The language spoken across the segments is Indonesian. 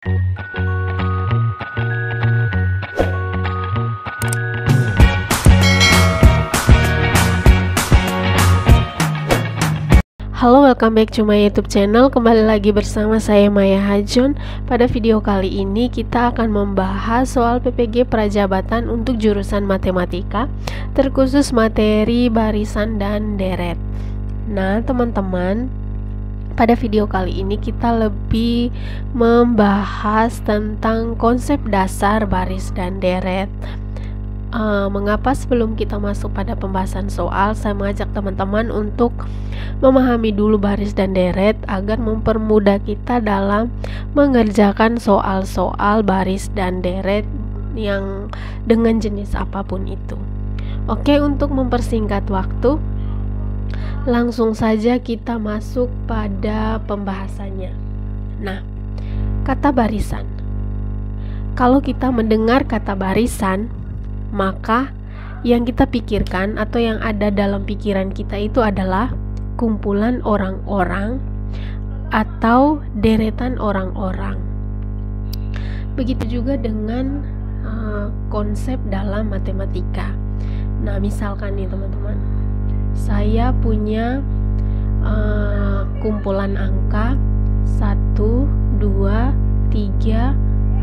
Halo, welcome back to my YouTube channel. Kembali lagi bersama saya Maya Hajon. Pada video kali ini kita akan membahas soal PPG Prajabatan untuk jurusan matematika, terkhusus materi barisan dan deret. Nah, teman-teman, pada video kali ini kita lebih membahas tentang konsep dasar baris dan deret. Mengapa sebelum kita masuk pada pembahasan soal, saya mengajak teman-teman untuk memahami dulu baris dan deret agar mempermudah kita dalam mengerjakan soal-soal baris dan deret yang dengan jenis apapun itu. Oke, untuk mempersingkat waktu, langsung saja kita masuk pada pembahasannya. Nah, kata barisan. Kalau kita mendengar kata barisan, maka yang kita pikirkan atau yang ada dalam pikiran kita itu adalah kumpulan orang-orang atau deretan orang-orang. Begitu juga dengan konsep dalam matematika. Nah, misalkan nih teman-teman, saya punya kumpulan angka 1, 2, 3,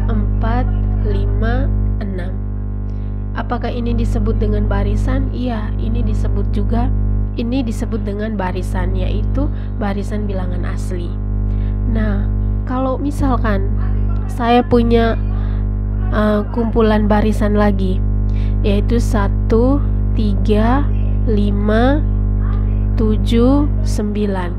4, 5, 6. Apakah ini disebut dengan barisan? Iya, ini disebut juga. Ini disebut dengan barisan, yaitu barisan bilangan asli. Nah, kalau misalkan saya punya kumpulan barisan lagi, yaitu 1, 3, 5, 7, 9.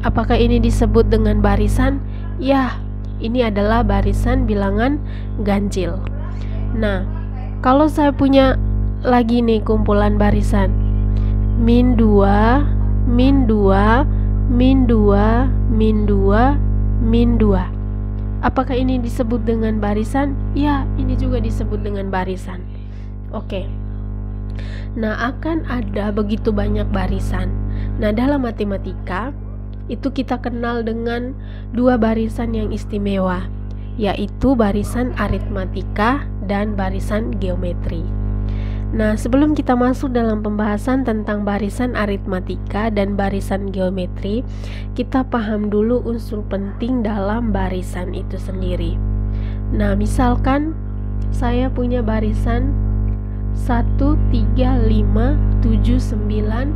Apakah ini disebut dengan barisan? Ya, ini adalah barisan bilangan ganjil. Nah, kalau saya punya lagi nih kumpulan barisan min 2, min 2, min 2, min 2, min 2. Apakah ini disebut dengan barisan? Ya, ini juga disebut dengan barisan. Oke. Nah, akan ada begitu banyak barisan. Nah, dalam matematika itu kita kenal dengan dua barisan yang istimewa, yaitu barisan aritmatika dan barisan geometri. Nah, sebelum kita masuk dalam pembahasan tentang barisan aritmatika dan barisan geometri, kita paham dulu unsur penting dalam barisan itu sendiri. Nah, misalkan saya punya barisan 1, 3, 5, 7, 9,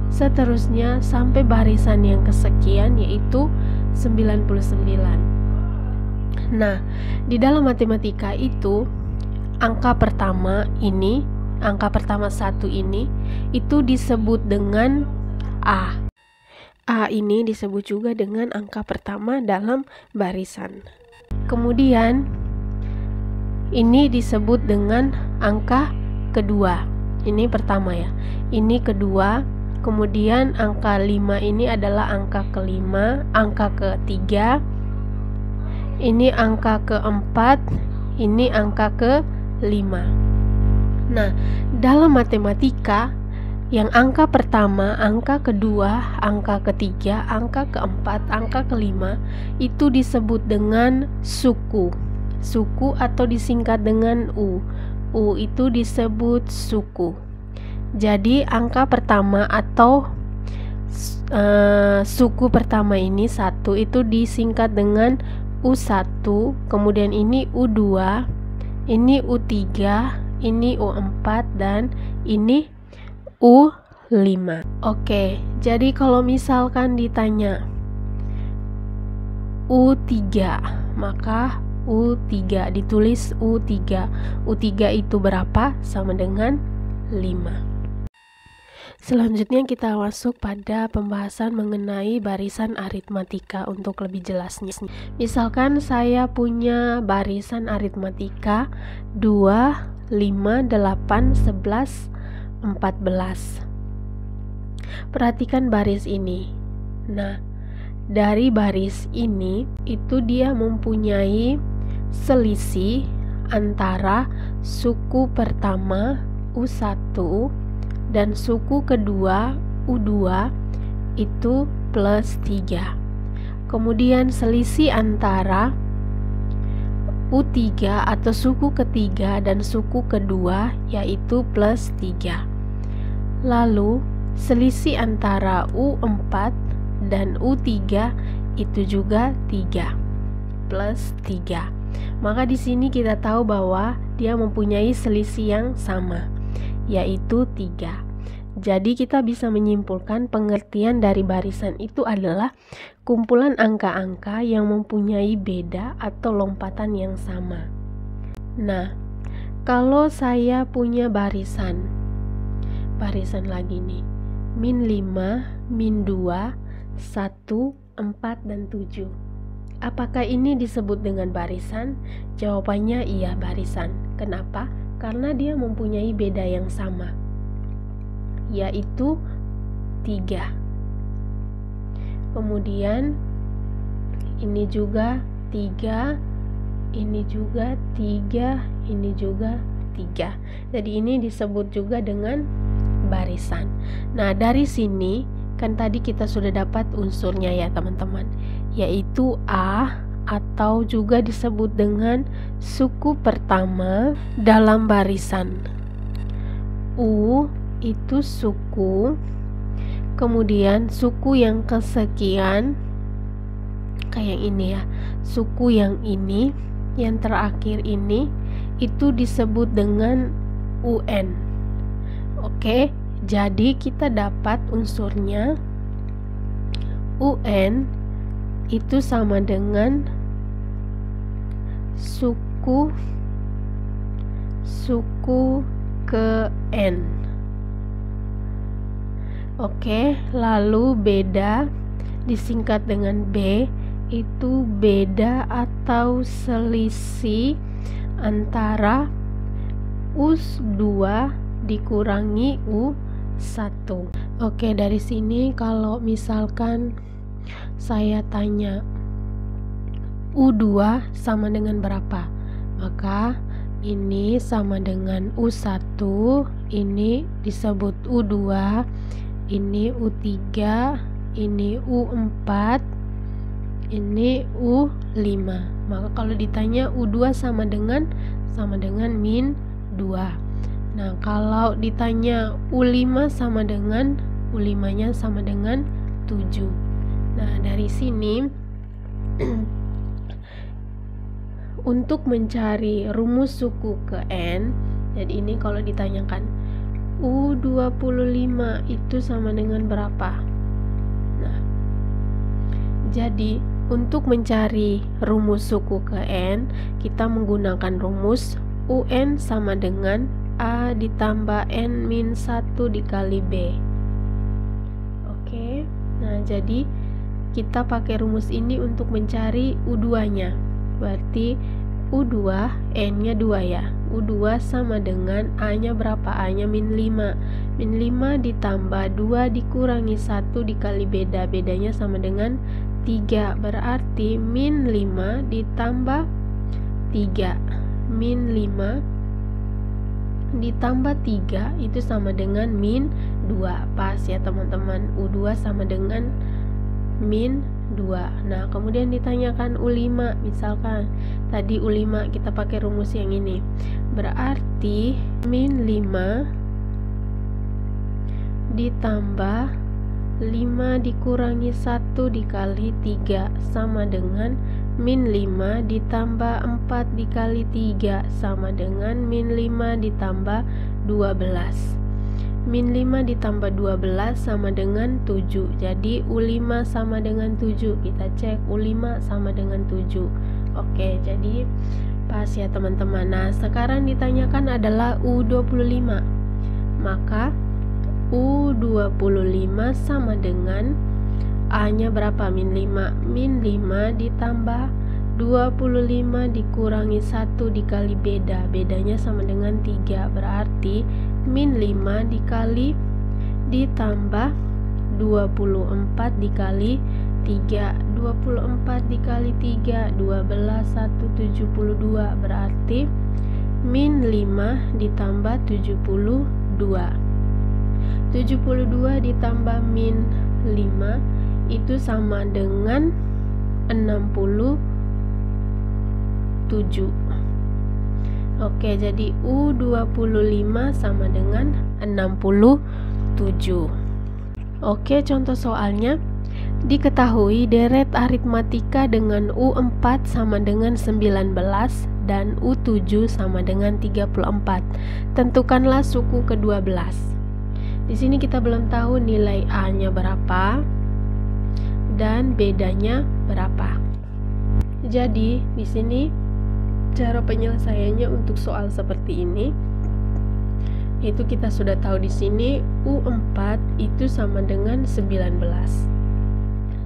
seterusnya sampai barisan yang kesekian, yaitu 99. Nah, di dalam matematika itu angka pertama 1 ini itu disebut dengan A. A ini disebut juga dengan angka pertama dalam barisan. Kemudian ini disebut dengan angka kedua. Ini pertama ya. Ini kedua. Kemudian angka 5 ini adalah angka kelima, angka ketiga. Ini angka keempat, ini angka kelima. Nah, dalam matematika, yang angka pertama, angka kedua, angka ketiga, angka keempat, angka kelima itu disebut dengan suku. Suku atau disingkat dengan U. U itu disebut suku. Jadi angka pertama atau suku pertama ini 1 itu disingkat dengan U1, kemudian ini U2, ini U3, ini U4, dan ini U5. Oke, jadi kalau misalkan ditanya U3, maka U3 ditulis U3. U3 itu berapa? Sama dengan 5. Selanjutnya kita masuk pada pembahasan mengenai barisan aritmatika untuk lebih jelasnya. Misalkan saya punya barisan aritmatika 2, 5, 8, 11, 14. Perhatikan baris ini. Nah, dari baris ini itu dia mempunyai selisih antara suku pertama U1 dan suku kedua U2 itu plus 3. Kemudian selisih antara U3 atau suku ketiga dan suku kedua, yaitu plus 3. Lalu selisih antara U4 dan U3 itu juga 3 plus 3. Maka di sini kita tahu bahwa dia mempunyai selisih yang sama, yaitu 3. Jadi kita bisa menyimpulkan pengertian dari barisan itu adalah kumpulan angka-angka yang mempunyai beda atau lompatan yang sama. Nah, kalau saya punya barisan lagi nih, min 5, min 2, 1, 4, dan 7. Apakah ini disebut dengan barisan? Jawabannya iya, barisan. Kenapa? Karena dia mempunyai beda yang sama, yaitu 3. Kemudian ini juga 3, ini juga 3, ini juga 3. Jadi ini disebut juga dengan barisan. Nah, dari sini kan tadi kita sudah dapat unsurnya ya teman-teman, yaitu A, atau juga disebut dengan suku pertama dalam barisan. U itu suku, kemudian suku yang kesekian kayak ini ya, suku yang ini, yang terakhir ini itu disebut dengan UN. Oke, jadi kita dapat unsurnya UN itu sama dengan suku ke N. Oke, lalu beda disingkat dengan B, itu beda atau selisih antara U2 dikurangi U1. Oke, dari sini kalau misalkan saya tanya U2 sama dengan berapa, maka ini sama dengan U1, ini disebut U2, ini U3, ini U4, ini U5. Maka kalau ditanya U2 sama dengan min 2. Nah, kalau ditanya U5 sama dengan U5-nya sama dengan 7. Nah, dari sini untuk mencari rumus suku ke N, jadi ini kalau ditanyakan U25 itu sama dengan berapa? Nah, jadi untuk mencari rumus suku ke N, kita menggunakan rumus UN sama dengan A ditambah N min 1 dikali B. Oke, nah jadi kita pakai rumus ini untuk mencari U2-nya. Berarti U2, N-nya 2 ya. U2 sama dengan A-nya berapa? A-nya min 5. Min 5 ditambah 2 dikurangi 1 dikali beda. Bedanya sama dengan 3. Berarti min 5 ditambah 3. Min 5 ditambah 3 itu sama dengan min 2. Pas ya teman-teman, U2 sama dengan min 2. Nah, kemudian ditanyakan U5, misalkan tadi U5 kita pakai rumus yang ini. Berarti min 5 ditambah 5 dikurangi 1 dikali 3 sama dengan min 5 ditambah 4 dikali 3 sama dengan min 5 ditambah 12. Min 5 ditambah 12 sama dengan 7. Jadi U5 sama dengan 7. Kita cek U5 sama dengan 7. Oke, jadi pas ya teman-teman. Nah, sekarang ditanyakan adalah U25. Maka U25 sama dengan A-nya berapa? Min 5. Min 5 ditambah 25 dikurangi 1 dikali beda. Bedanya sama dengan 3. Berarti min 5 dikali ditambah 24 dikali 3. 24 dikali 3 12 1 72. Berarti min 5 ditambah 72. 72 ditambah min 5 itu sama dengan 64. U7. Oke, jadi U25 sama dengan 67. Oke, contoh soalnya. Diketahui deret aritmatika dengan U4 sama dengan 19 dan U7 sama dengan 34. Tentukanlah suku ke-12. Di sini kita belum tahu nilai A-nya berapa dan bedanya berapa. Jadi, di sini cara penyelesaiannya untuk soal seperti ini itu kita sudah tahu di sini U4 itu sama dengan 19.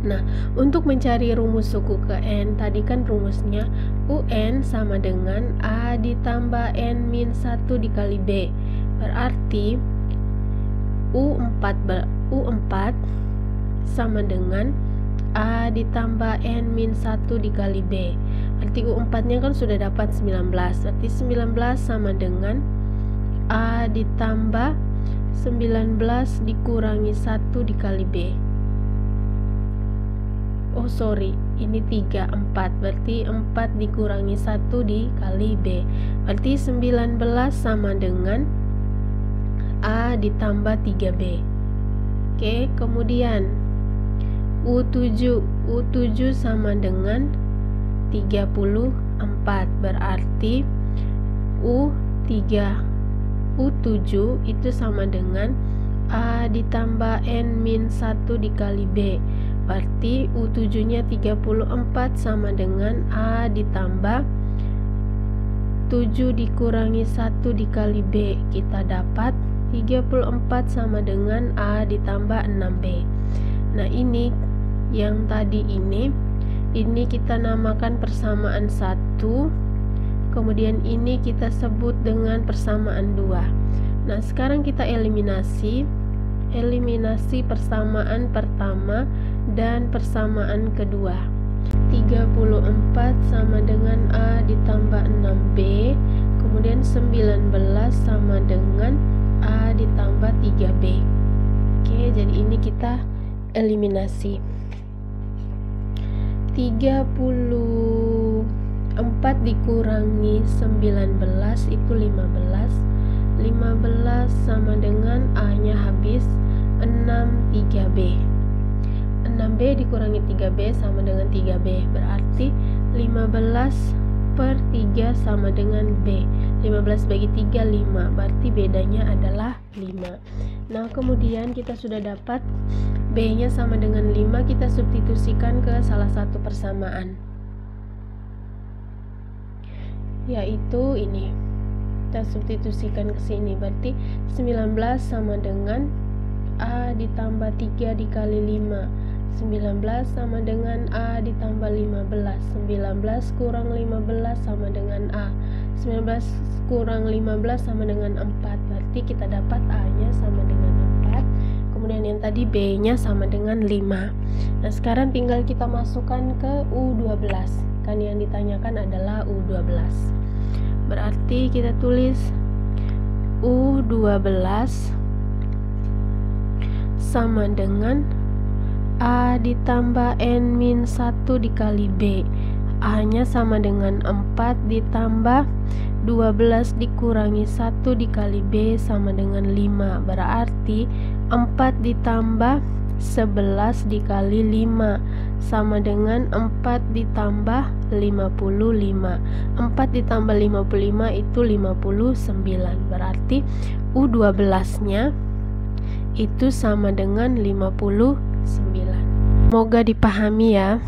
Nah, untuk mencari rumus suku ke N, tadi kan rumusnya UN sama dengan A ditambah N-1 dikali B. Berarti U4 sama dengan A ditambah N-1 dikali B. Berarti U4-nya kan sudah dapat 19. Berarti 19 sama dengan A ditambah 19 dikurangi 1 dikali B. Oh sorry, ini 3, 4. Berarti 4 dikurangi 1 dikali B. Berarti 19 sama dengan A ditambah 3B. Oke, kemudian U7 sama dengan 34. Berarti U7 itu sama dengan A ditambah N-1 dikali B. Berarti U7 nya 34 sama dengan A ditambah 7 dikurangi 1 dikali B. Kita dapat 34 sama dengan A ditambah 6B. Nah, ini yang tadi ini kita namakan persamaan 1. Kemudian ini kita sebut dengan persamaan 2. Nah, sekarang kita eliminasi persamaan pertama dan persamaan kedua. 34 sama dengan A ditambah 6B. Kemudian 19 sama dengan A ditambah 3B. Oke, jadi ini kita eliminasi. 34 dikurangi 19 itu 15. 15 sama dengan A-nya habis 6 3B. 6B dikurangi 3B sama dengan 3B. Berarti 15/3 sama dengan B. 15 bagi 3 5. Berarti bedanya adalah 5. Nah, kemudian kita sudah dapat B-nya sama dengan 5. Kita substitusikan ke salah satu persamaan, yaitu ini. Kita substitusikan ke sini. Berarti 19 sama dengan A ditambah 3 dikali 5. 19 sama dengan A ditambah 15. 19 kurang 15 sama dengan A. 19 kurang 15 sama dengan 4. Berarti kita dapat A-nya sama dengan 4. Kemudian yang tadi B-nya sama dengan 5. Nah, sekarang tinggal kita masukkan ke U12. Kan yang ditanyakan adalah U12. Berarti kita tulis U12 sama dengan A ditambah N-1 dikali B. A-nya sama dengan 4 ditambah 12 dikurangi 1 dikali B sama dengan 5. Berarti 4 ditambah 11 dikali 5 sama dengan 4 ditambah 55. 4 ditambah 55 itu 59. Berarti U12 nya itu sama dengan 59. Semoga dipahami ya.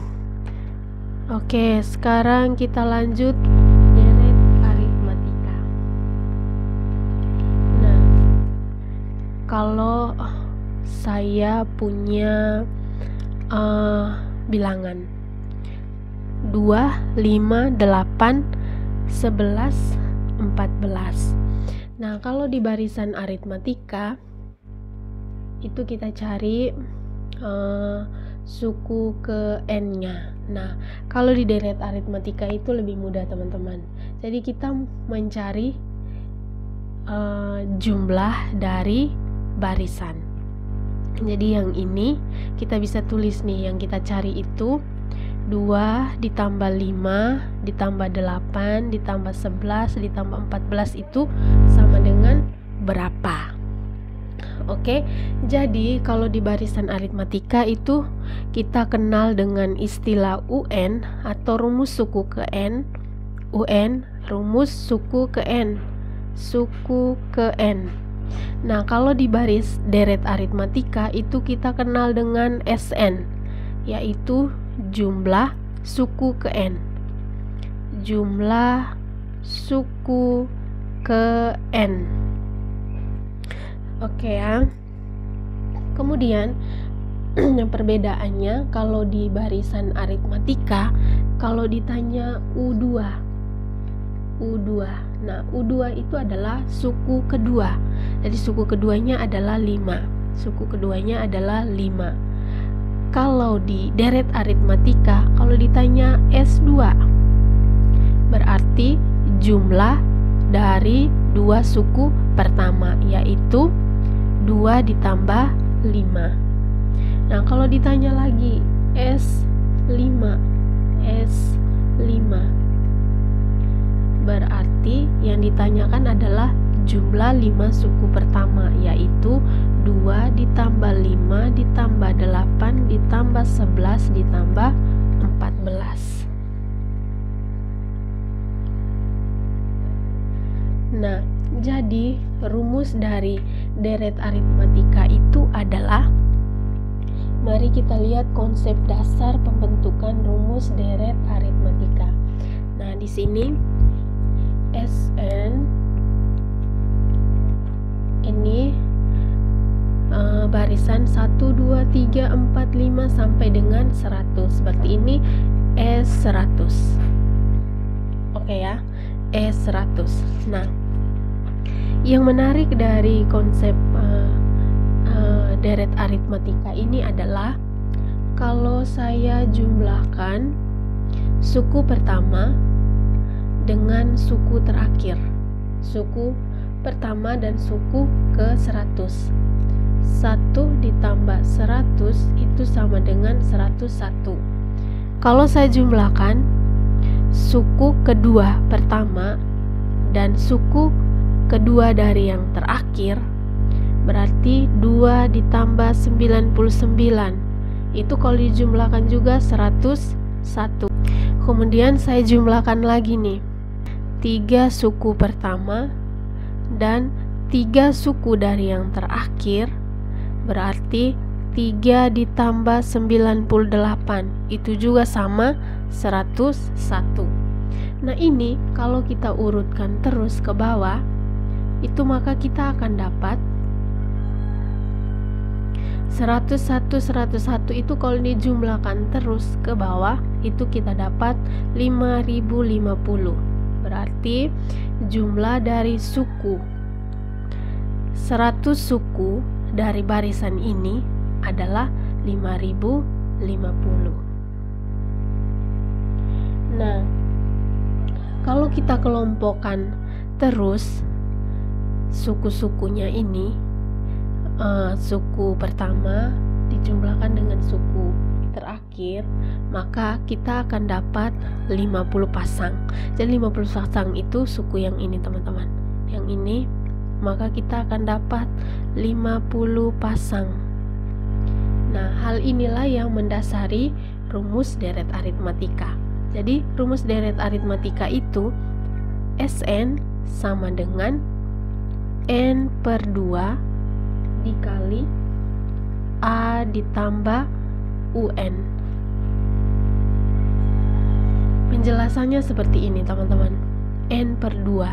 Oke, sekarang kita lanjut deret aritmatika. Nah, kalau saya punya bilangan 2, 5, 8, 11, 14. Nah, kalau di barisan aritmatika itu kita cari suku ke N-nya. Nah, kalau di deret aritmatika itu lebih mudah teman-teman. Jadi kita mencari jumlah dari barisan. Jadi yang ini kita bisa tulis nih, yang kita cari itu 2 ditambah 5 ditambah 8 ditambah 11 ditambah 14 itu sama dengan berapa? Oke, jadi kalau di barisan aritmatika itu kita kenal dengan istilah UN atau rumus suku ke N. UN, rumus suku ke N. Suku ke N. Nah, kalau di baris deret aritmatika itu kita kenal dengan SN, yaitu jumlah suku ke N. Jumlah suku ke N. Oke ya. Kemudian perbedaannya kalau di barisan aritmatika, kalau ditanya U2. Nah, U2 itu adalah suku kedua. Jadi suku keduanya adalah 5. Suku keduanya adalah 5. Kalau di deret aritmatika, kalau ditanya S2, berarti jumlah dari dua suku pertama, yaitu 2 ditambah 5. Nah, kalau ditanya lagi S5, berarti yang ditanyakan adalah jumlah 5 suku pertama, yaitu 2 ditambah 5 ditambah 8 ditambah 11 ditambah 14. Nah, jadi rumus dari deret aritmatika itu adalah, mari kita lihat konsep dasar pembentukan rumus deret aritmatika. Nah, di sini SN ini barisan 1, 2, 3, 4, 5 sampai dengan 100. Berarti ini S100. Oke ya, S100. Nah, yang menarik dari konsep deret aritmatika ini adalah kalau saya jumlahkan suku pertama dengan suku terakhir, suku pertama dan suku ke 100. 1 ditambah 100 itu sama dengan 101. Kalau saya jumlahkan suku kedua pertama dan suku kedua dari yang terakhir, berarti 2 ditambah 99. Itu kalau dijumlahkan juga 101. Kemudian saya jumlahkan lagi nih 3 suku pertama dan 3 suku dari yang terakhir, berarti 3 ditambah 98. Itu juga sama 101. Nah, ini kalau kita urutkan terus ke bawah, itu maka kita akan dapat 101 itu kalau dijumlahkan terus ke bawah, itu kita dapat 5050. Berarti jumlah dari suku 100 suku dari barisan ini adalah 5050. Nah, kalau kita kelompokkan terus suku-sukunya ini, suku pertama dijumlahkan dengan suku terakhir, maka kita akan dapat 50 pasang. Jadi 50 pasang itu suku yang ini, teman-teman. Yang ini, maka kita akan dapat 50 pasang. Nah, hal inilah yang mendasari rumus deret aritmatika. Jadi rumus deret aritmatika itu SN sama dengan N per 2 dikali A ditambah UN. Penjelasannya seperti ini, teman-teman. N per 2.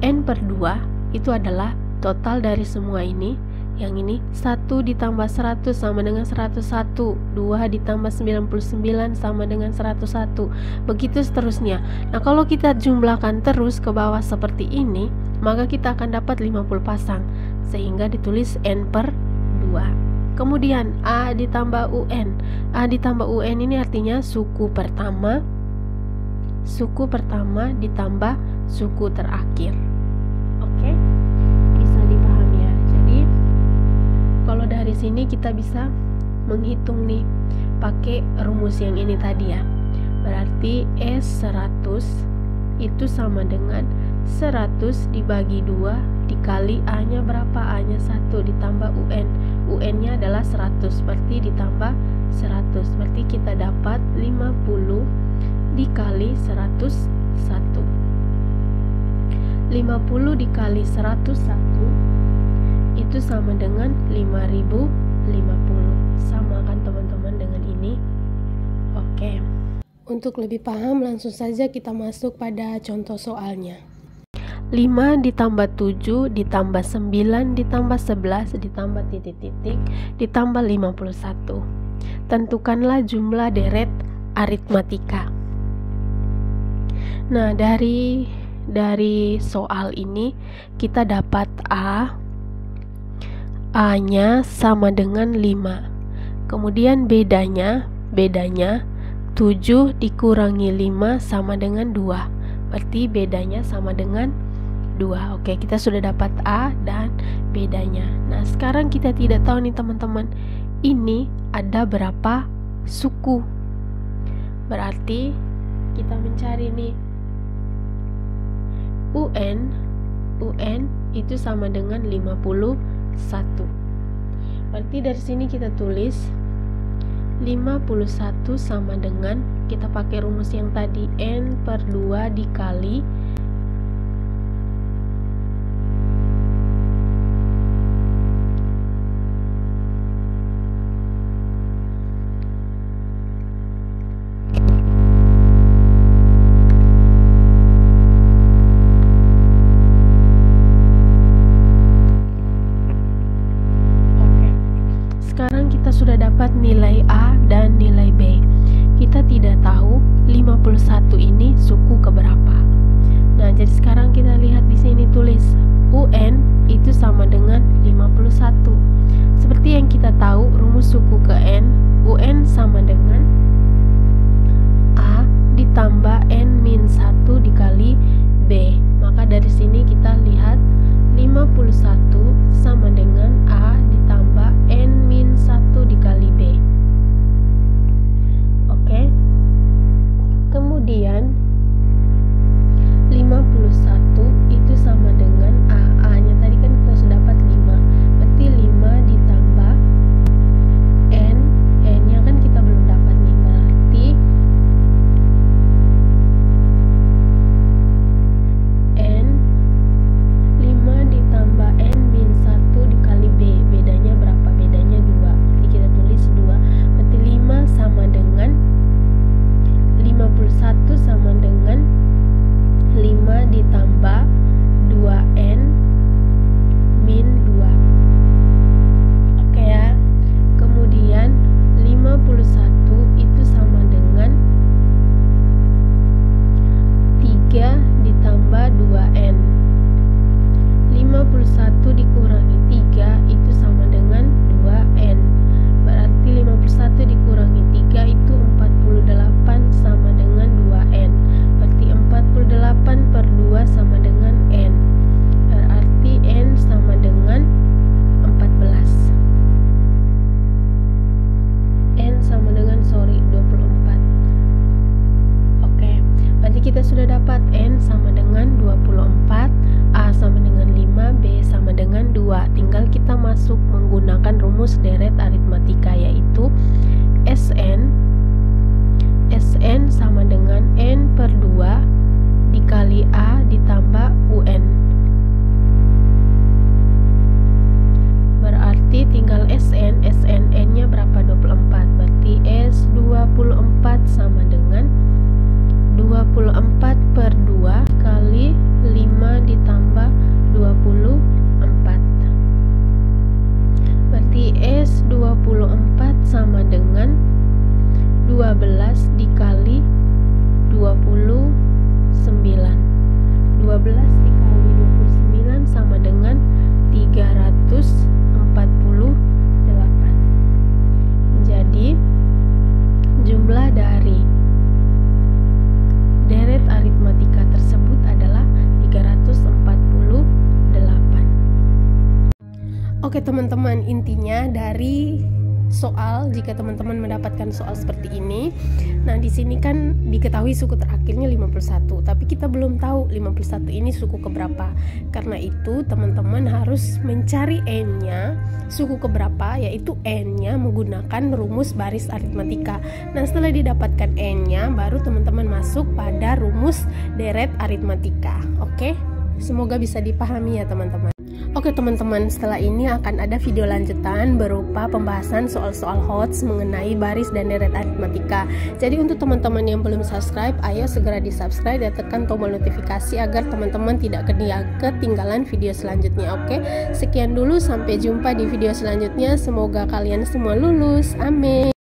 N per 2 itu adalah total dari semua ini. Yang ini 1 ditambah 100 sama dengan 101, 2 ditambah 99 sama dengan 101, begitu seterusnya. Nah, kalau kita jumlahkan terus ke bawah seperti ini, maka kita akan dapat 50 pasang, sehingga ditulis N per 2. Kemudian A ditambah UN. A ditambah UN ini artinya suku pertama ditambah suku terakhir. Oke? Bisa dipahami ya. Jadi kalau dari sini kita bisa menghitung nih pakai rumus yang ini tadi ya. Berarti S 100 itu sama dengan 100 dibagi 2 dikali A-nya berapa? A-nya 1 ditambah UN. UN-nya adalah 100, berarti ditambah 100. Berarti kita dapat 50 dikali 101. 50 dikali 101 itu sama dengan 5050. Sama kan teman-teman dengan ini? Oke. Untuk lebih paham langsung saja kita masuk pada contoh soalnya. 5 ditambah 7 ditambah 9 ditambah 11 ditambah titik-titik ditambah 51. Tentukanlah jumlah deret aritmatika. Nah, dari soal ini kita dapat A-nya sama dengan 5. Kemudian bedanya 7 dikurangi 5 sama dengan 2. Berarti bedanya sama dengan 2. Oke, kita sudah dapat A dan bedanya. Nah, sekarang kita tidak tahu nih teman-teman, ini ada berapa suku. Berarti kita mencari nih UN itu sama dengan 51. Berarti dari sini kita tulis 51 sama dengan, kita pakai rumus yang tadi, N per 2 dikali sudah dapat nilai A dan nilai B. Kita tidak tahu 51 ini suku keberapa. Nah, jadi sekarang kita lihat di sini tulis UN itu sama dengan 51. Seperti yang kita tahu rumus suku ke N, UN sama dengan A ditambah N min 1 dikali B. Maka dari sini kita lihat 51 sama dengan A ditambah N min 1 dikali B. Oke. Kemudian 51 itu sama dengan A-nya tadi kan kita sudah dapat 5. Berarti 5 ditambah N-nya kan kita belum dapat nih. Berarti N 5 ditambah N min 1 dikali B. Bedanya berapa? Bedanya 2. Berarti kita tulis 2. Berarti 5 sama dengan 51 sama dengan 5 ditambah 2N min 2. Oke ya. Kemudian 51 itu sama dengan 3 ditambah 2N. 51 dikurangi 3 itu sama dengan 2N. Berarti 51 dikurangi 3 itu 48 sama dengan 2N. Berarti 48 per 2 sama dengan N. Berarti N sama dengan 14. N sama dengan 24. Oke, berarti kita sudah dapat N sama dengan 24, A sama dengan 5, B sama dengan 2. Tinggal kita masuk menggunakan rumus deret aritmatika, yaitu SN sama dengan N per 2 dikali A ditambah UN. Berarti tinggal N-nya berapa? 24. Berarti S24 sama dengan 24 per 2 kali 5 ditambah 24. Berarti S24 sama dengan 12 dikali 29. 12 dikali 29 sama dengan 348. Jadi jumlah dari deret aritmatika tersebut adalah 348. Oke teman-teman, intinya dari soal jika teman-teman mendapatkan soal seperti ini. Nah, di sini kan diketahui suku terakhirnya 51, tapi kita belum tahu 51 ini suku keberapa. Karena itu teman-teman harus mencari n-nya, suku keberapa, yaitu n-nya menggunakan rumus baris aritmatika. Nah, setelah didapatkan n-nya, baru teman-teman masuk pada rumus deret aritmatika. Oke? Semoga bisa dipahami ya teman-teman. Oke teman-teman, setelah ini akan ada video lanjutan berupa pembahasan soal-soal HOTS mengenai baris dan deret aritmatika. Jadi untuk teman-teman yang belum subscribe, ayo segera di subscribe dan tekan tombol notifikasi agar teman-teman tidak ketinggalan video selanjutnya. Oke, sekian dulu, sampai jumpa di video selanjutnya. Semoga kalian semua lulus, amin.